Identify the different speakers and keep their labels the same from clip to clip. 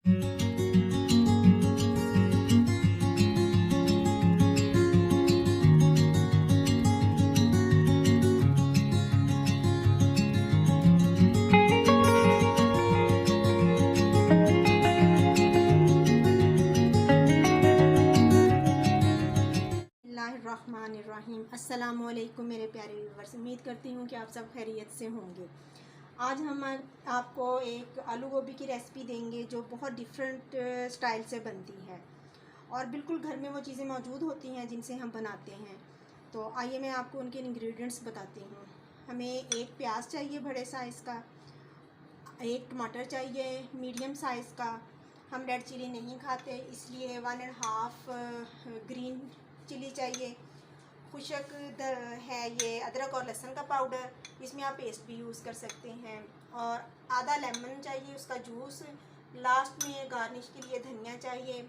Speaker 1: बिस्मिल्लाहिर्रहमानिर्रहीम। अस्सलामुअलैकुम मेरे प्यारे व्यूवर्स, उम्मीद करती हूँ कि आप सब खैरियत से होंगे। आज हम आपको एक आलू गोभी की रेसिपी देंगे जो बहुत डिफरेंट स्टाइल से बनती है और बिल्कुल घर में वो चीज़ें मौजूद होती हैं जिनसे हम बनाते हैं। तो आइए मैं आपको उनके इंग्रेडिएंट्स बताती हूँ। हमें एक प्याज चाहिए बड़े साइज़ का, एक टमाटर चाहिए मीडियम साइज़ का। हम रेड चिली नहीं खाते इसलिए 1.5 ग्रीन चिली चाहिए। खुशक है ये अदरक और लहसुन का पाउडर, इसमें आप पेस्ट भी यूज़ कर सकते हैं। और आधा लेमन चाहिए, उसका जूस। लास्ट में गार्निश के लिए धनिया चाहिए।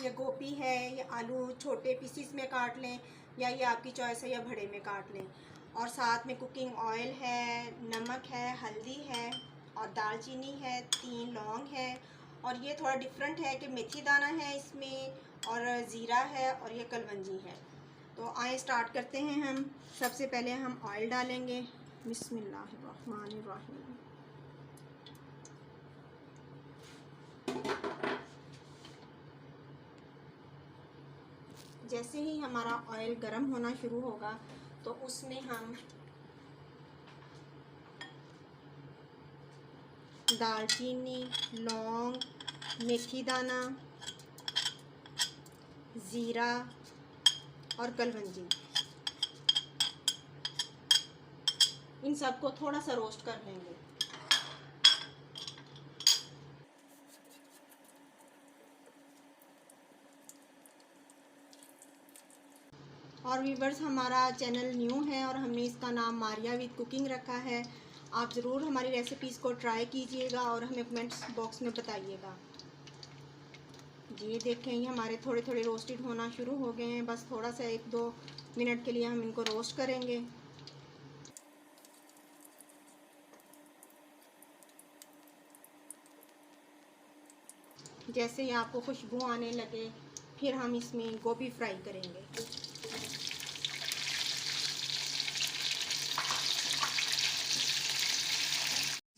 Speaker 1: ये गोभी है, ये आलू छोटे पीसीस में काट लें या ये आपकी चॉइस है या बड़े में काट लें। और साथ में कुकिंग ऑयल है, नमक है, हल्दी है और दालचीनी है, 3 लौंग है। और ये थोड़ा डिफरेंट है कि मेथी दाना है इसमें और ज़ीरा है और ये कलवंजी है। तो आए स्टार्ट करते हैं हम। सबसे पहले हम ऑयल डालेंगे। बिस्मिल्लाहिर्रहमानिर्रहीम। जैसे ही हमारा ऑयल गर्म होना शुरू होगा तो उसमें हम दालचीनी, लौंग, मेथी दाना, ज़ीरा और कलवंजी, इन सबको थोड़ा सा रोस्ट कर लेंगे। और व्यूवर्स, हमारा चैनल न्यू है और हमने इसका नाम मारिया विद कुकिंग रखा है। आप ज़रूर हमारी रेसिपीज़ को ट्राई कीजिएगा और हमें कमेंट्स बॉक्स में बताइएगा। ये देखें, ये हमारे थोड़े थोड़े रोस्टेड होना शुरू हो गए हैं। बस थोड़ा सा 1-2 मिनट के लिए हम इनको रोस्ट करेंगे। जैसे ही आपको खुशबू आने लगे फिर हम इसमें गोभी फ्राई करेंगे।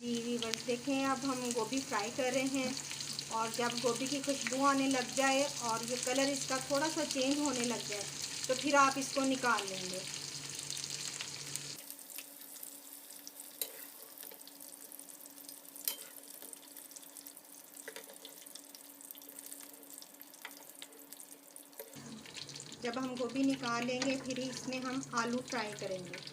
Speaker 1: जी व्यूअर्स, देखें अब हम गोभी फ्राई कर रहे हैं और जब गोभी की खुशबू आने लग जाए और ये कलर इसका थोड़ा सा चेंज होने लग जाए तो फिर आप इसको निकाल लेंगे। जब हम गोभी निकाल लेंगे फिर इसमें हम आलू फ्राई करेंगे।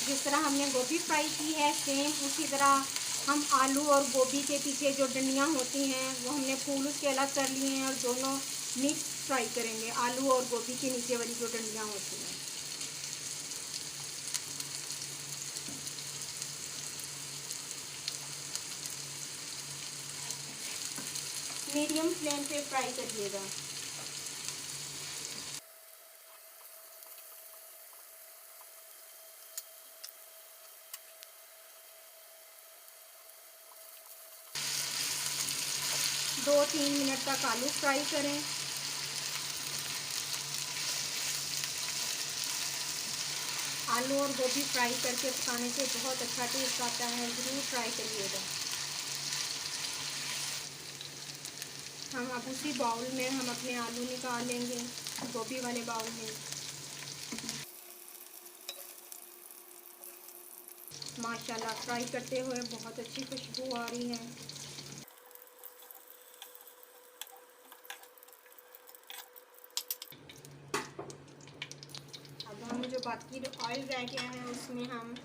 Speaker 1: जिस तरह हमने गोभी फ्राई की है सेम उसी तरह हम आलू और गोभी के पीछे जो डंडियाँ होती हैं वो हमने फूल उसके अलग कर लिए हैं और दोनों मिक्स फ्राई करेंगे, आलू और गोभी के नीचे वाली जो डंडियाँ होती हैं। मीडियम फ्लेम पे फ्राई करिएगा। दो 3 मिनट तक आलू फ्राई करें। आलू और गोभी फ्राई करके पकाने से बहुत अच्छा टेस्ट आता है, ज़रूर ट्राई करिएगा। हम अब उसी बाउल में हम अपने आलू निकाल लेंगे, गोभी वाले बाउल में। माशाल्लाह फ्राई करते हुए बहुत अच्छी खुशबू आ रही है। अब हम जो बाकी ऑयल रह गया है उसमें हम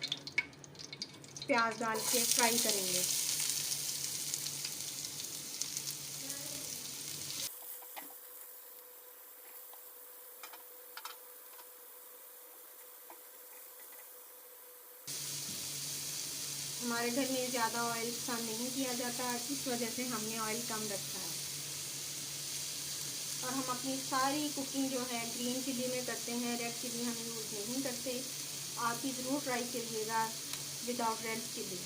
Speaker 1: प्याज डाल के फ्राई करेंगे। हमारे घर में ज़्यादा ऑयल पसंद नहीं किया जाता, इस वजह से हमने ऑयल कम रखा है। और हम अपनी सारी कुकिंग जो है ग्रीन चिली में करते हैं, रेड चिली हम यूज़ नहीं करते। आप भी ज़रूर ट्राई करिएगा विदाउट रेड चिली।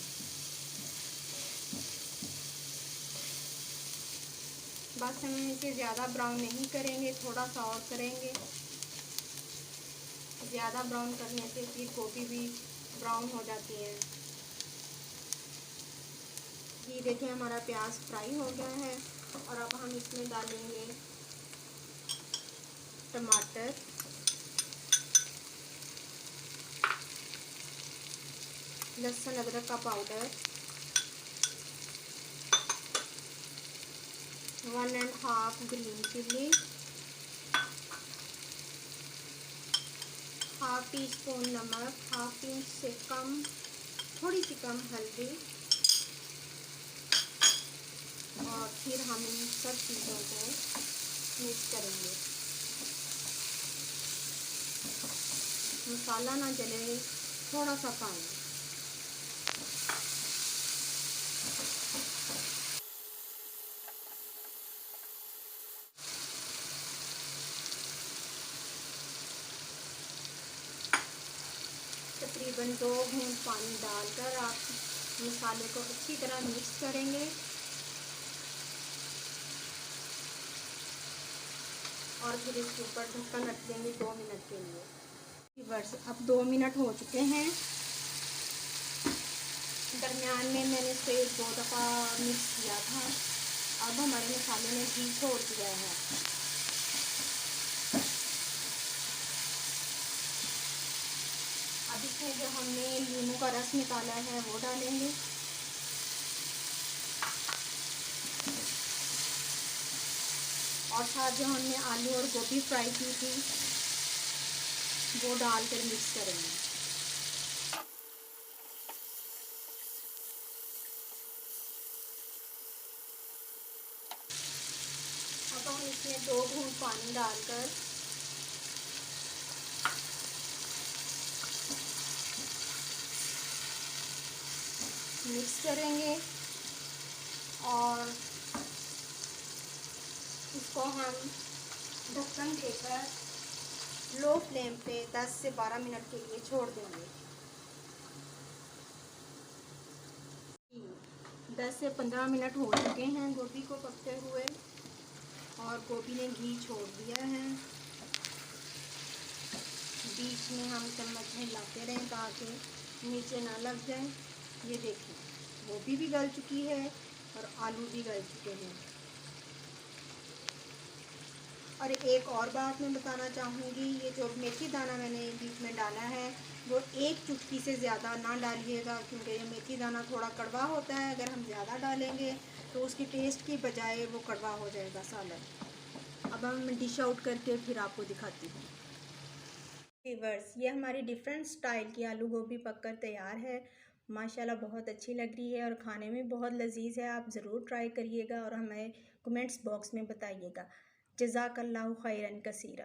Speaker 1: बस हम इसे ज़्यादा ब्राउन नहीं करेंगे, थोड़ा सा और करेंगे। ज़्यादा ब्राउन करने से फिर गोभी भी ब्राउन हो जाती है। ये देखिए हमारा प्याज फ्राई हो गया है और अब हम इसमें डालेंगे टमाटर, लहसुन अदरक का पाउडर, 1½ ग्रीन चिली, ½ टीस्पून नमक, ½ इंच से कम, थोड़ी सी कम हल्दी, और फिर हम इन सब चीज़ों को मिक्स करेंगे। मसाला ना जले, थोड़ा सा पानी। तकरीबन 2 घूंट पानी डालकर आप मसाले को अच्छी तरह मिक्स करेंगे और फिर इसके ऊपर ढक्कन रख देंगे 2 मिनट के लिए। बस अब 2 मिनट हो चुके हैं। दरमियान में मैंने इसे 1-2 दफ़ा मिक्स किया था। अब हमारे मसाले ने घी छोड़ दिया है। अब इसमें जो हमने नींबू का रस निकाला है वो डालेंगे। और साथ जो हमने आलू और गोभी फ्राई की थी वो डालकर मिक्स करेंगे। अब हम इसमें 2 घूंट पानी डालकर मिक्स करेंगे और इसको हम ढक्कन देकर लो फ्लेम पे 10 से 12 मिनट के लिए छोड़ देंगे। 10 से 15 मिनट हो चुके हैं गोभी को पकते हुए और गोभी ने घी छोड़ दिया है। बीच में हम चम्मच हिलाते रहें ताकि नीचे ना लग जाए। ये देखिए गोभी भी गल चुकी है और आलू भी गल चुके हैं। और एक और बात मैं बताना चाहूँगी, ये जो मेथी दाना मैंने बीच में डाला है वो 1 चुटकी से ज़्यादा ना डालिएगा, क्योंकि ये मेथी दाना थोड़ा कड़वा होता है। अगर हम ज़्यादा डालेंगे तो उसकी टेस्ट की बजाय वो कड़वा हो जाएगा सालन। अब हम डिश आउट करके फिर आपको दिखाती हूँ। व्यूअर्स, ये हमारी डिफरेंट स्टाइल की आलू गोभी पककर तैयार है। माशाल्लाह बहुत अच्छी लग रही है और खाने में बहुत लजीज है। आप ज़रूर ट्राई करिएगा और हमें कमेंट्स बॉक्स में बताइएगा। जज़ाकल्लाहु खैरन कसीरा।